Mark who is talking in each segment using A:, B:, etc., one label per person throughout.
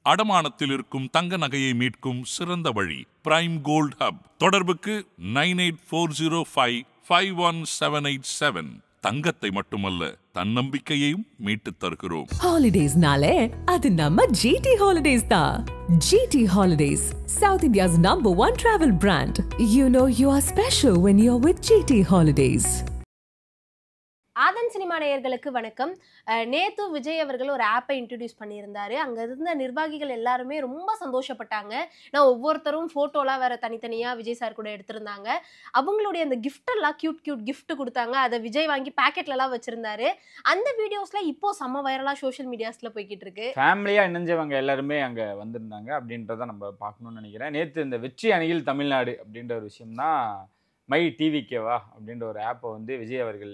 A: அடமானத்தில் இருக்கும் தங்க நகையை மீட்கும் சிறந்த வழி பிரைம் கோல்ட் ஹப். தொடர்புக்கு 9840551787. தங்கத்தை மட்டுமல்ல, தன்னம்பிக்கையையும் மீட்டு தருகிறோம்.
B: ஹாலிடேஸ்னாலே அது நம்ம ஜிடி ஹாலிடேஸ் தான். GT Holidays, South India's #1 travel brand. You know you are special when you're with GT Holidays.
C: Aadhan cinema நேயர்களுக்கு வணக்கம். நேத்து விஜய் அவர்கள் ஒரு ஆப்பை இன்ட்ரடியூஸ் பண்ணியிருந்தாரு. அங்க இருந்த நிர்வாகிகள் எல்லாருமே ரொம்ப சந்தோஷப்பட்டாங்க. நான் ஒவ்வொருத்தரும் போட்டோலாம் வேற தனித்தனியா விஜய் சார் கூட எடுத்திருந்தாங்க. அவங்களுடைய அந்த கிஃப்ட் எல்லாம் கியூட் கிஃப்ட் கொடுத்தாங்க. அதை விஜய் வாங்கி பாக்கெட்ல எல்லாம் வச்சிருந்தாரு. அந்த வீடியோஸ்ல இப்போ செம்ம வைரலா சோஷியல் மீடியாஸ்ல போய்கிட்டு இருக்கு.
D: ஃபேமிலியா இணைஞ்சவங்க எல்லாருமே அங்க வந்திருந்தாங்க அப்படின்றத நம்ம பார்க்கணும்னு நினைக்கிறேன். நேத்து இந்த வெற்றி அணியில் தமிழ்நாடு அப்படின்ற ஒரு விஷயம் தான் மை டிவிக்கேவா அப்படின்ற ஒரு ஆப்பை வந்து விஜய் அவர்கள்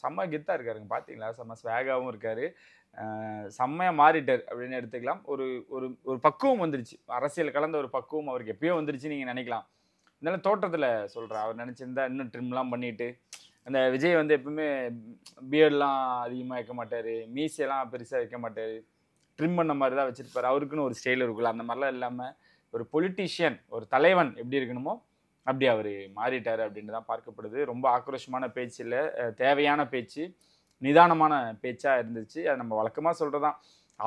D: செம்ம கெத்தாக இருக்காருங்க. பார்த்தீங்களா, செம்ம ஸ்வேகாகவும் இருக்கார், செம்மையாக மாறிட்டார் அப்படின்னு எடுத்துக்கலாம். ஒரு ஒரு ஒரு பக்குவம் வந்துருச்சு, அரசியல் கலந்த ஒரு பக்குவம் அவருக்கு எப்பயோ வந்துருச்சு நீங்கள் நினைக்கலாம். இருந்தாலும் தோட்டத்தில் சொல்கிறேன், அவர் நினச்சிருந்தா இன்னும் ட்ரிம்லாம் பண்ணிவிட்டு, அந்த விஜய் வந்து எப்பவுமே பியர்ட்லாம் அதிகமாக வைக்க மாட்டார், மீசையெல்லாம் பெருசாக வைக்க மாட்டார், ட்ரிம் பண்ண மாதிரி தான் வச்சுருப்பார். அவருக்குன்னு ஒரு ஸ்டைல் இருக்குல்ல, அந்த மாதிரிலாம் இல்லாமல் ஒரு பொலிட்டீஷியன், ஒரு தலைவன் எப்படி இருக்கணுமோ அப்படி அவர் மாறிட்டார் அப்படின்னு தான் பார்க்கப்படுது. ரொம்ப ஆக்ரோஷமான பேச்சு இல்லை, தேவையான பேச்சு, நிதானமான பேச்சாக இருந்துச்சு. அது நம்ம வழக்கமாக சொல்கிறதான்.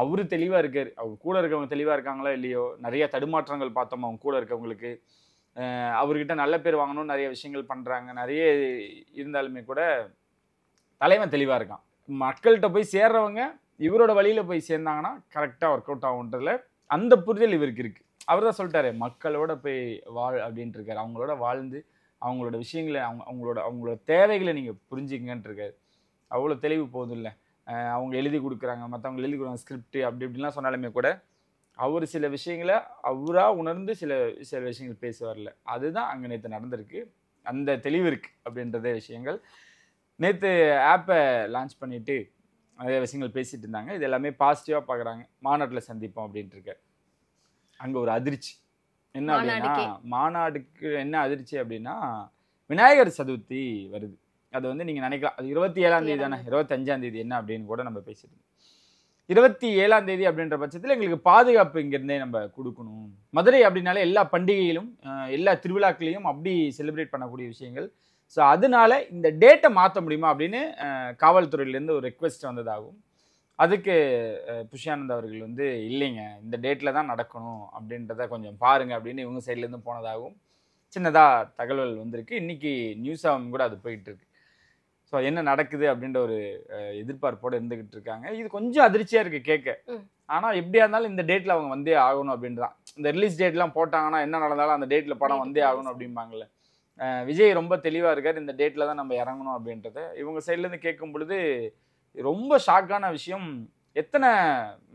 D: அவர் தெளிவாக இருக்கார், அவர் கூட இருக்கவங்க தெளிவாக இருக்காங்களோ இல்லையோ, நிறைய தடுமாற்றங்கள் பார்த்தோம் அவங்க கூட இருக்கவங்களுக்கு. அவர்கிட்ட நல்ல பேர் வாங்கணும்னு நிறைய விஷயங்கள் பண்ணுறாங்க, நிறைய இருந்தாலுமே கூட தலைவன் தெளிவாக இருக்கான். மக்கள்கிட்ட போய் சேர்றவங்க இவரோட வழியில் போய் சேர்ந்தாங்கன்னா கரெக்டாக ஒர்க் அவுட் ஆகுன்றதுல அந்த புரிதல் இவருக்கு இருக்குது. அவர் தான் சொல்லிட்டாரு, மக்களோட போய் வாழ் அப்படின்ட்டு இருக்காரு. அவங்களோட வாழ்ந்து அவங்களோட விஷயங்களை அவங்களோட தேவைகளை நீங்கள் புரிஞ்சுக்கங்கன்ட்டு இருக்காரு. அவ்வளோ தெளிவு போதும் இல்லை. அவங்க எழுதி கொடுக்குறாங்க, மற்றவங்க எழுதி கொடுக்குறாங்க ஸ்கிரிப்ட் அப்படி இப்படிலாம் சொன்னாலுமே கூட அவர் சில விஷயங்களை அவராக உணர்ந்து சில விஷயங்கள் பேச வரல. அதுதான் அங்கே நேற்று நடந்திருக்கு. அந்த தெளிவு இருக்குது அப்படின்றதே விஷயங்கள். நேற்று ஆப்பை லான்ச் பண்ணிவிட்டு நிறைய விஷயங்கள் பேசிகிட்டு இருந்தாங்க. இது எல்லாமே பாசிட்டிவாக பார்க்குறாங்க. மாநாட்டில் சந்திப்போம் அப்படின்ட்டு இருக்காரு. அங்கே ஒரு அதிர்ச்சி என்ன அப்படின்னா, மாநாடுக்கு என்ன அதிர்ச்சி அப்படின்னா, விநாயகர் சதுர்த்தி வருது. அது வந்து நீங்கள் நினைக்கலாம் அது 27ஆம் தேதி தானே, 25ஆம் தேதி என்ன அப்படின்னு கூட நம்ம பேசிட்டு 27ஆம் தேதி அப்படின்ற பட்சத்தில் எங்களுக்கு பாதுகாப்பு இங்கேருந்தே நம்ம கொடுக்கணும். மதுரை அப்படின்னாலே எல்லா பண்டிகையிலும் எல்லா திருவிழாக்களையும் அப்படி செலிப்ரேட் பண்ணக்கூடிய விஷயங்கள். ஸோ அதனால இந்த டேட்டை மாற்ற முடியுமா அப்படின்னு காவல்துறையிலேருந்து ஒரு ரெக்வெஸ்ட் வந்ததாகும். அதுக்கு புஷ்யானந்த் அவர்கள் வந்து இல்லைங்க, இந்த டேட்டில் தான் நடக்கணும் அப்படின்றத கொஞ்சம் பாருங்கள் அப்படின்னு இவங்க சைட்லேருந்து போனதாகவும் சின்னதாக தகவல் வந்திருக்கு. இன்றைக்கி நியூஸாகவும் கூட அது போயிட்டுருக்கு. ஸோ என்ன நடக்குது அப்படின்ற ஒரு எதிர்பார்ப்போடு இருந்துக்கிட்டு இருக்காங்க. இது கொஞ்சம் அதிர்ச்சியாக இருக்குது கேட்க. ஆனால் எப்படியா இருந்தாலும் இந்த டேட்டில் அவங்க வந்தே ஆகணும் அப்படின்றான். இந்த ரிலீஸ் டேட்லாம் போட்டாங்கன்னா என்ன நடந்தாலும் அந்த டேட்டில் படம் வந்தே ஆகணும் அப்படிம்பாங்கள்ல. விஜய் ரொம்ப தெளிவாக இருக்கார், இந்த டேட்டில் தான் நம்ம இறங்கணும் அப்படின்றத. இவங்க சைட்லேருந்து கேட்கும் பொழுது ரொம்ப ஷாக்கான விஷயம், எத்தனை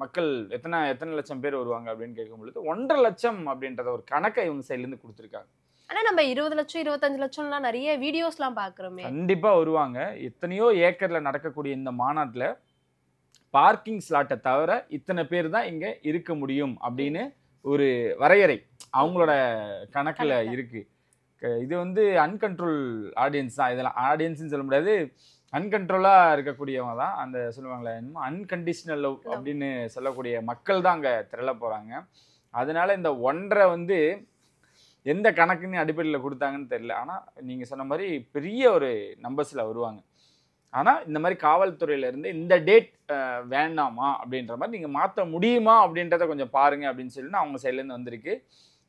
D: மக்கள் எத்தனை லட்சம் பேர் வருவாங்க அப்படின்னு கேட்கும் பொழுது 1.5 லட்சம் அப்படின்றத ஒரு கணக்கை இவங்க சைட்லேருந்து கொடுத்துருக்காங்க.
C: ஆனா நம்ம 20 லட்சம் 25 லட்சம்லாம் நிறைய வீடியோஸ்லாம் பார்க்குறோமே.
D: கண்டிப்பாக வருவாங்க. எத்தனையோ ஏக்கரில் நடக்கக்கூடிய இந்த மாநாட்டில் பார்க்கிங் ஸ்லாட்டை தவிர இத்தனை பேர் தான் இங்கே இருக்க முடியும் அப்படின்னு ஒரு வரையறை அவங்களோட கணக்கில் இருக்குது. இது வந்து அன்கண்ட்ரோல் ஆடியன்ஸ் தான். இதெல்லாம் ஆடியன்ஸ்ன்னு சொல்ல முடியாது, அன்கண்ட்ரோலாக இருக்கக்கூடியவங்க தான். அந்த சொல்லுவாங்களே என்னமோ அன்கண்டிஷனல் லவ் அப்படின்னு சொல்லக்கூடிய மக்கள் தான் அங்கே திரள போகிறாங்க. அதனால இந்த 1.5 வந்து எந்த கணக்குன்னு அடிப்படையில் கொடுத்தாங்கன்னு தெரியல. ஆனால் நீங்கள் சொன்ன மாதிரி பெரிய ஒரு நம்பர்ஸில் வருவாங்க. ஆனால் இந்த மாதிரி காவல்துறையிலேருந்து இந்த டேட் வேண்டாமா அப்படின்ற மாதிரி நீங்கள் மாற்ற முடியுமா அப்படின்றத கொஞ்சம் பாருங்கள் அப்படின்னு சொல்லிட்டு அவங்க சைட்லேருந்து வந்திருக்கு.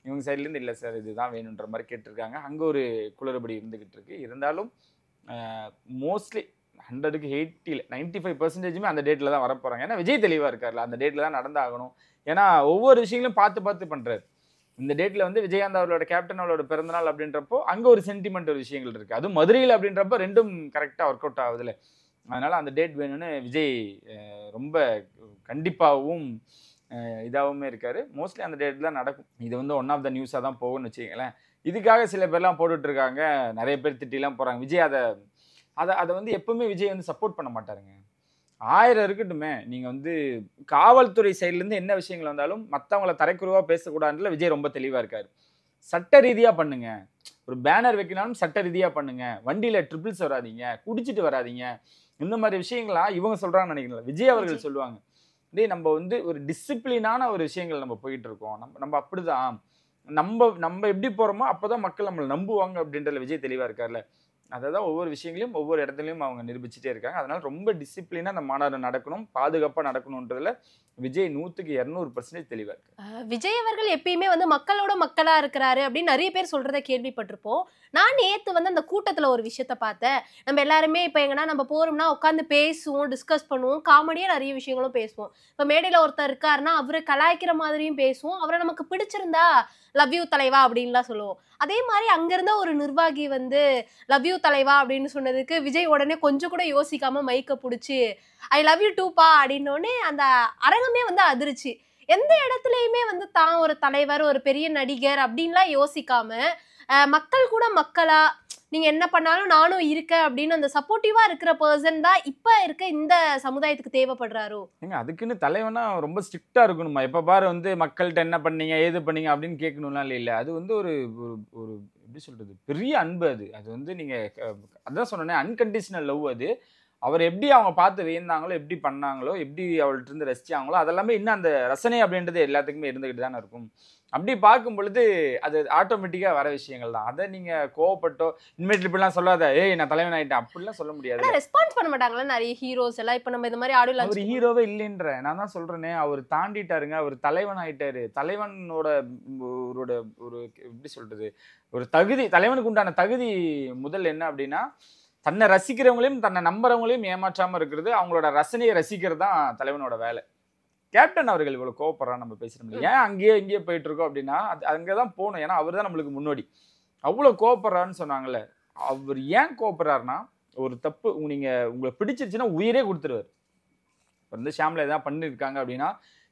D: இவங்க சைட்லேருந்து இல்லை சார் இதுதான் வேணுன்ற மாதிரி கேட்டிருக்காங்க. அங்கே ஒரு குளறுபடி இருந்துக்கிட்டு இருக்கு. இருந்தாலும் மோஸ்ட்லி 100க்கு 80 95% அந்த டேட்டில் தான் வரப்போகிறாங்க. ஏன்னா விஜய் தெளிவாக இருக்கார்ல, அந்த டேட்டில் தான் நடந்தாகணும். ஏன்னா ஒவ்வொரு விஷயங்களும் பார்த்து பண்ணுறாரு. இந்த டேட்டில் வந்து விஜயகாந்த் அவரோட கேப்டன் அவரோட பிறந்தநாள் அப்படின்றப்போ அங்கே ஒரு சென்டிமெண்ட் ஒரு விஷயங்கள் இருக்குது. அதுவும் மதுரையில் அப்படின்றப்போ ரெண்டும் கரெக்டாக ஒர்க் அவுட் ஆகுதுல்ல. அதனால் அந்த டேட் வேணும்னு விஜய் ரொம்ப கண்டிப்பாகவும் இதாகவுமே இருக்கார். மோஸ்ட்லி அந்த டேட் தான் நடக்கும். இது வந்து ஒன் ஆஃப் த நியூஸாக தான் போகும்னு வச்சுக்கங்களேன். இதுக்காக சில பேர்லாம் போட்டுட்ருக்காங்க, நிறைய பேர் திட்டிலாம் போகிறாங்க. விஜய் அதை வந்து எப்பவுமே விஜய் வந்து சப்போர்ட் பண்ண மாட்டாருங்க. 1000 இருக்கட்டுமே, நீங்கள் வந்து காவல்துறை சைட்லேருந்து என்ன விஷயங்கள் வந்தாலும் மற்றவங்கள தரைக்குறைவாக பேசக்கூடாதுல விஜய் ரொம்ப தெளிவாக இருக்கார். சட்ட ரீதியாக பண்ணுங்க, ஒரு பேனர் வைக்கனாலும் சட்ட ரீதியாக பண்ணுங்க, வண்டியில் ட்ரிபிள்ஸ் வராதிங்க, குடிச்சிட்டு வராதிங்க, இந்த மாதிரி விஷயங்கள்லாம் இவங்க சொல்கிறாங்கன்னு நினைக்கிறேன். விஜய் அவர்கள் சொல்லுவாங்க. டேய் நம்ம வந்து ஒரு டிசிப்ளினான ஒரு விஷயங்கள் நம்ம போயிட்டு இருக்கோம். நம்ம அப்படிதான் நம்ம எப்படி போறோமோ அப்பதான் மக்கள் நம்மளை நம்புவாங்க அப்படின்றதுல விஜய் தெளிவா இருக்கார்ல. அதான் ஒவ்வொரு விஷயங்களையும் ஒவ்வொரு இடத்துலையும் அவங்க நிரூபிச்சுட்டே இருக்காங்க. அதனால ரொம்ப டிசிப்ளினா அந்த மாநாடு நடக்கணும், பாதுகாப்பா நடக்கணும்ன்றதுல விஜய் 100க்கு 200% தெளிவா இருக்கு.
C: விஜய் அவர்கள் எப்பயுமே வந்து மக்களோட மக்களா இருக்கிறாரு அப்படின்னு நிறைய பேர் சொல்றதை கேள்விப்பட்டிருப்போம். நான் நேத்து வந்து அந்த கூட்டத்துல ஒரு விஷயத்த பார்த்தேன். நம்ம எல்லாருமே இப்ப எங்கன்னா நம்ம போறோம்னா உட்காந்து பேசுவோம், டிஸ்கஸ் பண்ணுவோம், காமெடியா நிறைய விஷயங்களும் பேசுவோம். இப்ப மேடையில ஒருத்தர் இருக்காருன்னா அவரை கலாய்க்கிற மாதிரியும் பேசுவோம், அவரை நமக்கு பிடிச்சிருந்தா லவ் யூ தலைவா அப்படின்லாம் சொல்லுவோம். அதே மாதிரி அங்க இருந்த ஒரு நிர்வாகி வந்து லவ் யூ தலைவா அப்படின்னு சொன்னதுக்கு விஜய் உடனே கொஞ்சம் கூட யோசிக்காம மைக்க புடிச்சு ஐ லவ் யூ டூப்பா அப்படின்னோடனே அந்த அரங்கமே வந்து அதிர்ச்சி. எந்த இடத்துலயுமே வந்து தான் ஒரு தலைவர், ஒரு பெரிய நடிகர் அப்படின்லாம் யோசிக்காம மக்கள் கூட மக்களா நீங்க என்ன பண்ணாலும் நானும் இருக்கேன் அப்படின்னு அந்த சப்போர்ட்டிவா இருக்கிற பர்சன் தான் இப்ப இருக்க இந்த சமுதாயத்துக்கு தேவைப்படுறாரோ.
D: ஏங்க அதுக்குன்னு தலைவனா ரொம்ப ஸ்ட்ரிக்டா இருக்கணுமா? எப்ப பாரு வந்து மக்கள்கிட்ட என்ன பண்ணீங்க ஏது பண்ணீங்க அப்படின்னு கேட்கணும்லாம் இல்லை. அது வந்து ஒரு ஒரு எப்படி சொல்றது, பெரிய அன்பு. அது வந்து நீங்க அதான் சொன்னேன், அன்கண்டிஷனல் லவ். அது அவர் எப்படி அவங்க பார்த்து வியந்தாங்களோ, எப்படி பண்ணாங்களோ, எப்படி அவள்கிட்ட இருந்து ரசிச்சாங்களோ, அதெல்லாமே இன்னும் அந்த ரசனை அப்படின்றது எல்லாத்துக்குமே இருந்துகிட்டு தானே இருக்கும். அப்படி பார்க்கும் பொழுது அது ஆட்டோமேட்டிக்கா வர விஷயங்கள் தான். அதை நீங்க கோவப்பட்டோ இனிமேட்டு இப்படிலாம் சொல்லாத, ஏய் நான் தலைவன் ஆயிட்டேன் அப்படிலாம் சொல்ல முடியாது.
C: ரெஸ்பான்ஸ் பண்ண மாட்டாங்களா நிறைய ஹீரோஸ் எல்லாம்? இப்ப நம்ம இந்த மாதிரி ஆடியோ
D: அவர் ஹீரோவே இல்லைன்ற நான் தான் சொல்றேனே. அவர் தாண்டிட்டாருங்க, அவர் தலைவன் ஆயிட்டாரு. தலைவனோட ஒரு எப்படி சொல்றது, ஒரு தகுதி, தலைவனுக்கு உண்டான தகுதி முதல் என்ன அப்படின்னா, தன்னை ரசிக்கிறவங்களையும் தன்னை நம்புறவங்களையும் ஏமாற்றாம இருக்கிறது, அவங்களோட ரசனையை ரசிக்கிறது தான் தலைவனோட வேலை. கேப்டன் அவர்கள் இவ்வளவு கோவப்படுறான்னு நம்ம பேசுறோம். ஏன் அங்கேயே இங்கேயே போயிட்டு இருக்கோம் அப்படின்னா, அங்கதான் போகணும். ஏன்னா அவர் தான் நம்மளுக்கு முன்னோடி. அவ்வளவு கோவப்படுறாருன்னு சொன்னாங்கல்ல. அவர் ஏன் கோவப்படுறாருன்னா, ஒரு தப்பு உங்களை பிடிச்சிருச்சுன்னா உயிரே கொடுத்துருவாரு. வந்து ஷாம்ல ஏதாவது பண்ணிருக்காங்க அப்படின்னா,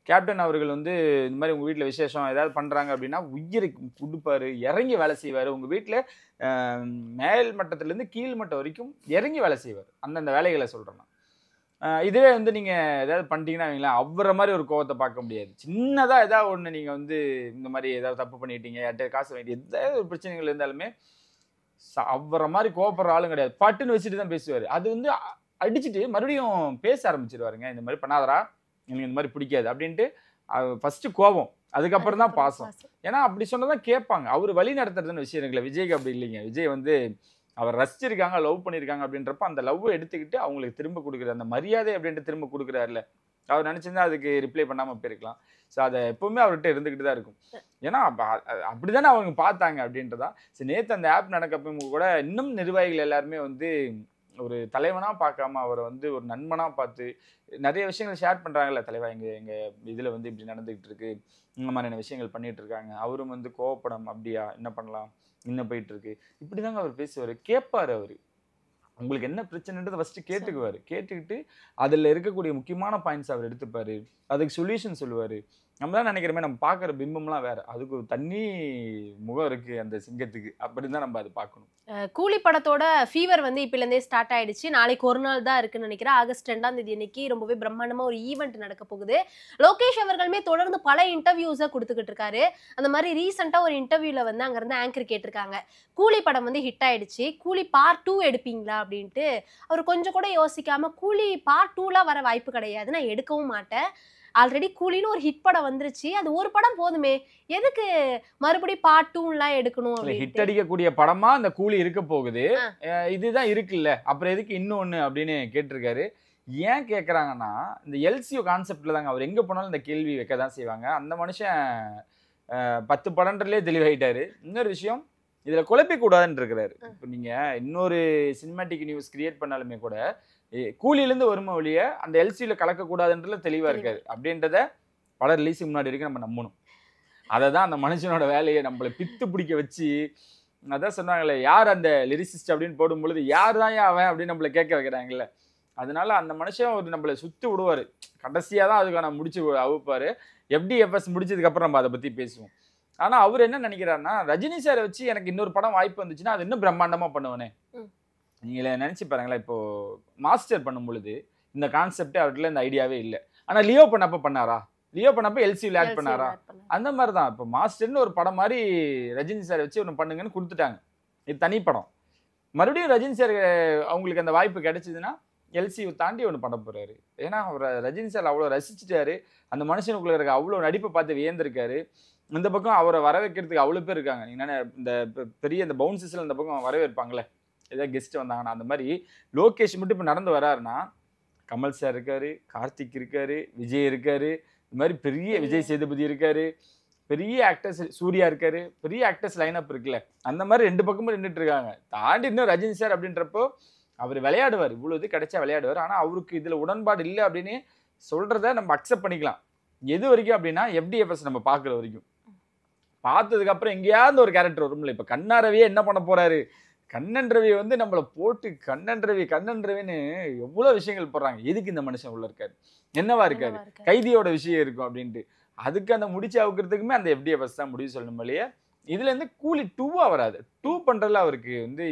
D: கேப்டன் அவர்கள் வந்து இந்த மாதிரி உங்க வீட்டில் விசேஷம் ஏதாவது பண்றாங்க அப்படின்னா உயிரை கொடுப்பாரு, இறங்கி வேலை செய்வாரு. உங்க வீட்டில் மேல் மட்டத்திலேருந்து கீழ் மட்டம் வரைக்கும் இறங்கி வேலை செய்வார். அந்தந்த வேலைகளை சொல்றேன். இதுவே வந்து நீங்க ஏதாவது பண்ணிட்டீங்கன்னா வைங்களேன், அவரை மாதிரி ஒரு கோவத்தை பார்க்க முடியாது. சின்னதா ஏதாவது ஒண்ணு நீங்க வந்து இந்த மாதிரி ஏதாவது தப்பு பண்ணிட்டீங்க, யார்கிட்ட காசு வாங்கிட்டு ஏதாவது ஒரு பிரச்சனைகள் இருந்தாலுமே அவரை மாதிரி கோவப்படுற ஆளும் கிடையாது. பட்டுன்னு வச்சுட்டு தான் பேசுவாரு. அது வந்து அடிச்சுட்டு மறுபடியும் பேச ஆரம்பிச்சிருவாருங்க. இந்த மாதிரி பண்ணாதரா, எனக்கு இந்த மாதிரி பிடிக்காது அப்படின்ட்டு. ஃபர்ஸ்ட் கோபம், அதுக்கப்புறம் தான் பாசம். ஏன்னா அப்படி சொன்னதான் கேட்பாங்க. அவர் வழி நடத்துறதுன்னு விஷயம் இருக்குல்ல. விஜய்க்கு அப்படி இல்லைங்க. விஜய் வந்து அவர் ரசிச்சிருக்காங்க, லவ் பண்ணியிருக்காங்க அப்படின்றப்ப அந்த லவ் எடுத்துக்கிட்டு அவங்களுக்கு திரும்ப கொடுக்குறாரு. அந்த மரியாதை அப்படின்ட்டு திரும்ப கொடுக்குறாருல. அவர் நினைச்சிருந்தா அதுக்கு ரிப்ளை பண்ணாமல் போயிருக்கலாம். ஸோ அதை எப்பவுமே அவர்கிட்ட இருந்துக்கிட்டு தான் இருக்கும். ஏன்னா அப்படிதானே அவங்க பார்த்தாங்க அப்படின்றதான். சரி, நேற்று அந்த ஆப் நடக்கப்போ கூட இன்னும் நிர்வாகிகள் எல்லாருமே வந்து ஒரு தலைவனா பார்க்காம அவரை வந்து ஒரு நண்பனா பார்த்து நிறைய விஷயங்கள் ஷேர் பண்றாங்கல்ல. தலைவா எங்க இதுல வந்து இப்படி நடந்துகிட்டு இருக்கு, இந்த மாதிரியான விஷயங்கள் பண்ணிட்டு இருக்காங்க, அவரும் வந்து கோவப்படம் அப்படியா, என்ன பண்ணலாம், இன்னும் போயிட்டு இருக்கு, இப்படிதாங்க அவர் பேசுவாரு. கேட்பாரு. அவரு உங்களுக்கு என்ன பிரச்சனைன்றதை ஃபர்ஸ்ட் கேட்டுக்குவாரு. கேட்டுக்கிட்டு அதுல இருக்கக்கூடிய முக்கியமான பாயிண்ட்ஸ் அவர் எடுத்துப்பாரு, அதுக்கு சொல்யூஷன் சொல்லுவாரு. நம்ம தான் நினைக்கிறோமே நம்ம பார்க்குற பிம்பம்லாம் வேற, அதுக்கு ஒரு தண்ணி முகம் இருக்கு அந்த சிங்கத்துக்கு, அப்படிதான் நம்ம அதை பார்க்கணும்.
C: கூலி படத்தோட ஃபீவர் வந்து இப்போலேருந்தே ஸ்டார்ட் ஆயிடுச்சு. நாளைக்கு ஒரு நாள் தான் இருக்குன்னு நினைக்கிறேன். ஆகஸ்ட் 2ஆம் தேதி அன்னைக்கு ரொம்பவே பிரம்மாண்டமா ஒரு ஈவெண்ட் நடக்க போகுது. லோகேஷ் அவர்களுமே தொடர்ந்து பல இன்டர்வியூஸை கொடுத்துக்கிட்டு இருக்காரு. அந்த மாதிரி ரீசெண்டா ஒரு இன்டர்வியூல வந்து அங்க இருந்து ஆங்கர் கேட்டிருக்காங்க, கூலி படம் வந்து ஹிட் ஆயிடுச்சு, கூலி பார்ட் 2 எடுப்பீங்களா அப்படின்ட்டு. அவர் கொஞ்சம் கூட யோசிக்காம கூலி பார்ட் 2லாம் வர வாய்ப்பு கிடையாது, நான் எடுக்கவும் மாட்டேன், ஆல்ரெடி கூலின்னு ஒரு ஹிட் படம் வந்துருச்சு, அது ஒரு படம் போதுமே, எதுக்கு மறுபடியும் பார்ட் 2லாம் எடுக்கணும்.
D: ஹிட் அடிக்கக்கூடிய படமா அந்த கூலி இருக்க போகுது, இதுதான் இருக்குல்ல, அப்புறம் எதுக்கு இன்னொன்னு அப்படின்னு கேட்டிருக்காரு. ஏன் கேட்குறாங்கன்னா, இந்த எல்சிஓ கான்செப்ட்ல தாங்க. அவர் எங்க போனாலும் இந்த கேள்வி வைக்க தான் செய்வாங்க. அந்த மனுஷன் 10 படம்ன்றதுலேயே தெளிவாயிட்டாரு. இன்னொரு விஷயம், இதுல குழப்பிக் கூடாதுன்னு இருக்கிறாரு. இப்போ நீங்க இன்னொரு சினிமாட்டிக் நியூஸ் கிரியேட் பண்ணாலுமே கூட கூலியிலேருந்து வருமா ஒழிய அந்த எல்சியில கலக்கக்கூடாதுன்றதுல தெளிவா இருக்காரு. அப்படின்றத படம் ரிலீஸுக்கு முன்னாடி வரைக்கும் நம்ம நம்பணும். அதை தான் அந்த மனுஷனோட வேலையை நம்மளை பித்து பிடிக்க வச்சு, அதான் சொன்னாங்களே, யார் அந்த லிரிசிஸ்ட் அப்படின்னு போடும்பொழுது யார் தான் அவன் அப்படின்னு நம்மளை கேட்க வைக்கிறாங்கல்ல. அதனால அந்த மனுஷன் ஒரு நம்மளை சுற்றி விடுவார். கடைசியாக தான் அதுக்கான முடிச்சு அவுப்பார். FDFS முடிச்சதுக்கு அப்புறம் நம்ம அதை பற்றி பேசுவோம். ஆனால் அவர் என்ன நினைக்கிறாருன்னா, ரஜினி சாரை வச்சு எனக்கு இன்னொரு படம் வாய்ப்பு வந்துச்சுன்னா அது இன்னும் பிரம்மாண்டமாக பண்ணுவேனே. நீங்களே நினச்சி பாருங்களேன், இப்போ மாஸ்டர் பண்ணும் பொழுது இந்த கான்செப்டே அவர்கிட்ட இந்த ஐடியாவே இல்லை. ஆனால் லியோ பண்ணப்போ பண்ணாரா, லியோ பண்ணப்போ எல்சியில் ஆட் பண்ணாரா, அந்த மாதிரி தான். இப்போ மாஸ்டர்னு ஒரு படம் மாதிரி ரஜினி சாரை வச்சு ஒன்று பண்ணுங்கன்னு கொடுத்துட்டாங்க. இது தனி படம். மறுபடியும் ரஜினி சார் அவங்களுக்கு அந்த வாய்ப்பு கிடைச்சதுன்னா எல்சியை தாண்டி ஒன்று பண்ண போறாரு. ஏன்னா அவரை ரஜினி சார் அவ்வளோ ரசிச்சுட்டாரு. அந்த மனுஷனுக்குள்ள இருக்க அவ்வளோ நடிப்பை பார்த்து வியந்திருக்காரு. இந்த பக்கம் அவரை வரவேற்கிறதுக்கு அவ்வளோ பேர் இருக்காங்க. நீங்க இந்த பெரிய இந்த பவுன்சஸ்ல இந்த பக்கம் வரவேற்பாங்களே ஏதாவது கெஸ்ட் வந்தாங்கன்னா, அந்த மாதிரி லோகேஷ் மட்டும் இப்போ நடந்து வராருன்னா கமல் சார் இருக்காரு, கார்த்திக் இருக்காரு, விஜய் இருக்காரு, இந்த மாதிரி பெரிய விஜய் சேதுபதி இருக்காரு, பெரிய ஆக்டர்ஸ் சூர்யா இருக்காரு, பெரிய ஆக்டர்ஸ் லைனப் இருக்குல்ல, அந்த மாதிரி 2 பக்கமும் நின்றுட்டு இருக்காங்க. தாண்டி இன்னும் ரஜினி சார் அப்படின்றப்போ அவர் விளையாடுவார், இவ்வளோ இது கிடைச்சா விளையாடுவார். ஆனால் அவருக்கு இதில் உடன்பாடு இல்லை அப்படின்னு சொல்கிறத நம்ம அக்செப்ட் பண்ணிக்கலாம். எது வரைக்கும் அப்படின்னா FDFS நம்ம பார்க்குற வரைக்கும். பார்த்ததுக்கப்புறம் எங்கேயாவது ஒரு கேரக்டர் வரும்ல. இப்போ கண்ணா ரவியே என்ன பண்ண போகிறாரு, கண்ணன் ரவி வந்து நம்மளை போட்டு கண்ணன் ரவின்னு எவ்வளோ விஷயங்கள் போடுறாங்க. எதுக்கு இந்த மனுஷன் உள்ள இருக்காரு, என்னவா இருக்காரு, கைதியோட விஷயம் இருக்கும் அப்படின்ட்டு. அதுக்கு அந்த முடிச்சு அவுக்கிறதுக்குமே அந்த FDFS தான் முடிவு சொல்லணும் இல்லையா. இதுல இருந்து கூலி 2 வராது. 2 பண்றதுல அவருக்கு வந்து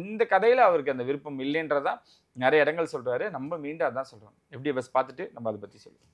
D: இந்த கதையில அவருக்கு அந்த விருப்பம் இல்லைன்றதான் நிறைய இடங்கள் சொல்றாரு. நம்ம மீண்டும் அதான் சொல்றோம். FDFS பார்த்துட்டு நம்ம அதை பத்தி சொல்லுவோம்.